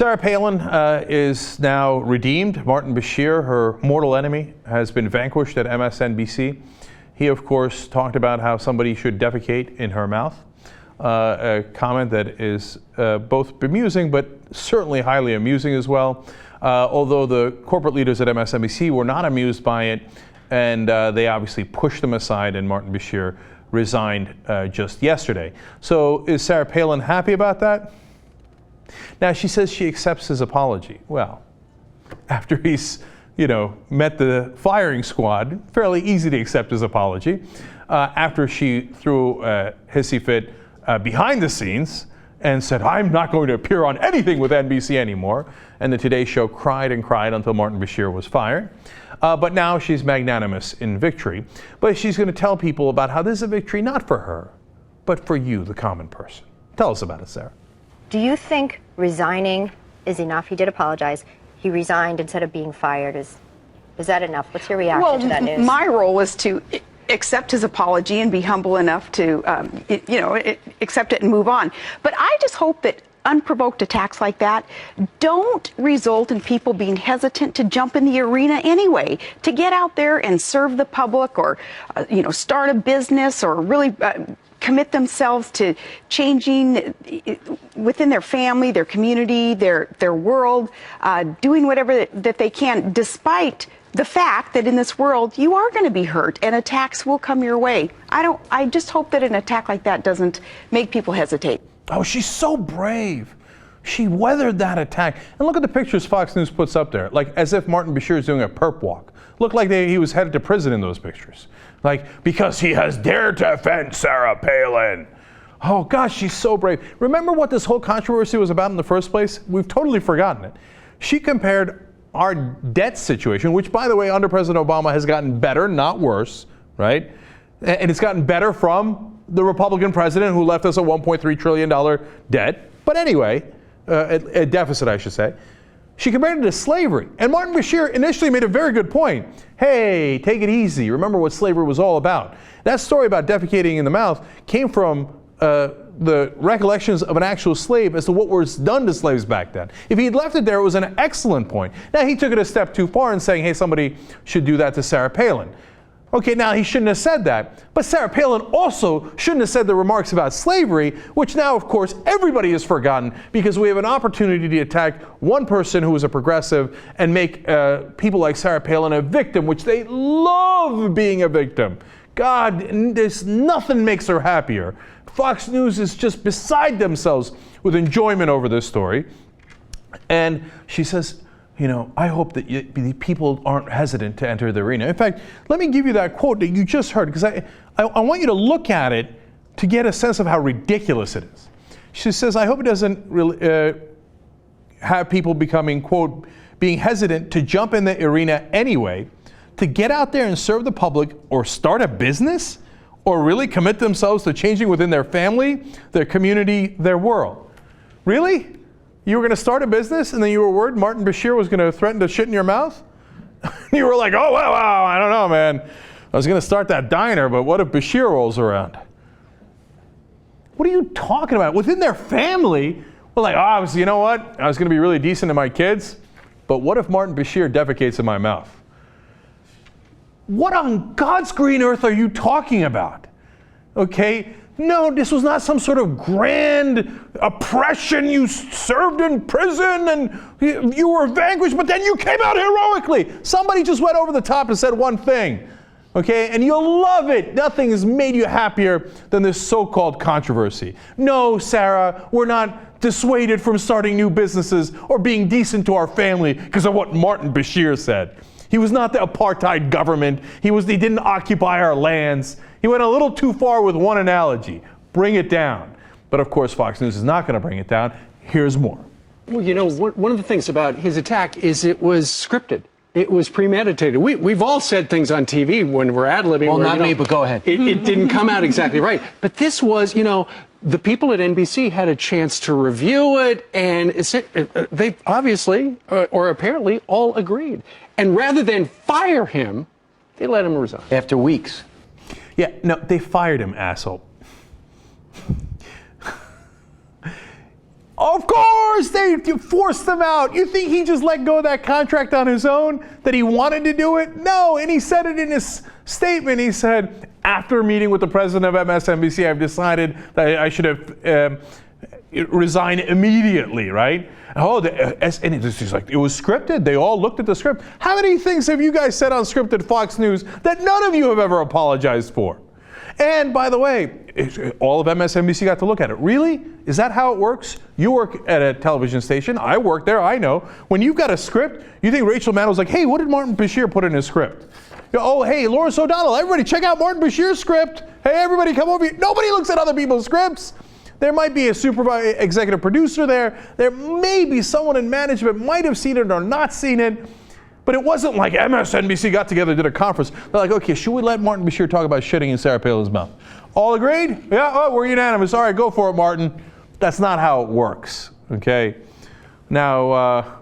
Sarah Palin is now redeemed. Martin Bashir, her mortal enemy, has been vanquished at MSNBC. He, of course, talked about how somebody should defecate in her mouth, a comment that is both bemusing but certainly highly amusing as well. Although the corporate leaders at MSNBC were not amused by it, and they obviously pushed them aside, and Martin Bashir resigned just yesterday. So is Sarah Palin happy about that? Now, she says she accepts his apology. Well, after he's, met the firing squad, fairly easy to accept his apology. After she threw a hissy fit behind the scenes and said, I'm not going to appear on anything with NBC anymore. And the Today Show cried and cried until Martin Bashir was fired. But now she's magnanimous in victory. But she's going to tell people about how this is a victory not for her, but for you, the common person. Tell us about it, Sarah. Do you think resigning is enough? He did apologize. He resigned instead of being fired. Is that enough? What's your reaction to that news? My role is to accept his apology and be humble enough to, accept it and move on. But I just hope that unprovoked attacks like that don't result in people being hesitant to jump in the arena anyway, to get out there and serve the public or, start a business or really commit themselves to changing within their family, their community, their world, doing whatever that they can, despite the fact that in this world you are going to be hurt and attacks will come your way. I just hope that an attack like that doesn't make people hesitate. Oh, she's so brave. She weathered that attack. And look at the pictures Fox News puts up there, like as if Martin Bashir is doing a perp walk. Looked like he was headed to prison in those pictures. Like, because he has dared to offend Sarah Palin. Oh, gosh, she's so brave. Remember what this whole controversy was about in the first place? We've totally forgotten it. She compared our debt situation, which, by the way, under President Obama has gotten better, not worse, right? And it's gotten better from the Republican president who left us a $1.3 trillion debt. But anyway, a deficit, I should say. She compared it to slavery. And Martin Bashir initially made a very good point. Hey, take it easy. Remember what slavery was all about. That story about defecating in the mouth came from the recollections of an actual slave as to what was done to slaves back then. If he'd left it there, it was an excellent point. Now, he took it a step too far in saying, hey, somebody should do that to Sarah Palin. Okay, now he shouldn't have said that. But Sarah Palin also shouldn't have said the remarks about slavery, which now, of course, everybody has forgotten because we have an opportunity to attack one person who is a progressive and make people like Sarah Palin a victim, which they love being a victim. God, there's nothing makes her happier. Fox News is just beside themselves with enjoyment over this story. And she says, I hope that people aren't hesitant to enter the arena. In fact, let me give you that quote that you just heard, because I want you to look at it to get a sense of how ridiculous it is. She says, I hope it doesn't really have people becoming, quote, being hesitant to jump in the arena anyway, to get out there and serve the public or start a business or really commit themselves to changing within their family, their community, their world. Really? You were going to start a business and then you were worried Martin Bashir was going to threaten to shit in your mouth? You were like, oh, wow, I don't know, man. I was going to start that diner, but what if Bashir rolls around? What are you talking about? Within their family? Well, like, you know what? I was going to be really decent to my kids, but what if Martin Bashir defecates in my mouth? What on God's green earth are you talking about? Okay? No, this was not some sort of grand oppression. You served in prison and you were vanquished, but then you came out heroically. Somebody just went over the top and said one thing, okay? And you'll love it. Nothing has made you happier than this so-called controversy. No, Sarah, we're not dissuaded from starting new businesses or being decent to our family because of what Martin Bashir said. He was not the apartheid government. He didn't occupy our lands. He went a little too far with one analogy. Bring it down. But of course, Fox News is not going to bring it down. Here's more. Well, one of the things about his attack is it was scripted. It was premeditated. We've all said things on TV when we're ad-libbing. Well, not me, but go ahead. It didn't come out exactly right. But this was, the people at NBC had a chance to review it, and they obviously, or apparently, all agreed. And rather than fire him, they let him resign. After weeks. Yeah, no, they fired him, asshole. Of course, they forced him out. You think he just let go of that contract on his own, that he wanted to do it? No, and he said it in his statement. He said, after meeting with the president of MSNBC, I've decided that I should have resign immediately, right? Oh, and it's like, it was scripted. They all looked at the script. How many things have you guys said on scripted Fox News that none of you have ever apologized for? And by the way, all of MSNBC got to look at it. Really? Is that how it works? You work at a television station. I work there. I know. When you've got a script, you think Rachel Maddow's like, hey, what did Martin Bashir put in his script? Oh, hey, Lawrence O'Donnell, everybody check out Martin Bashir's script. Hey, everybody come over here. Nobody looks at other people's scripts. There might be a executive producer there. There may be someone in management might have seen it or not seen it. But it wasn't like MSNBC got together, did a conference. They're like, okay, should we let Martin Bashir talk about shitting in Sarah Palin's mouth? All agreed? Yeah, oh, we're unanimous. All right, go for it, Martin. That's not how it works, okay? Now,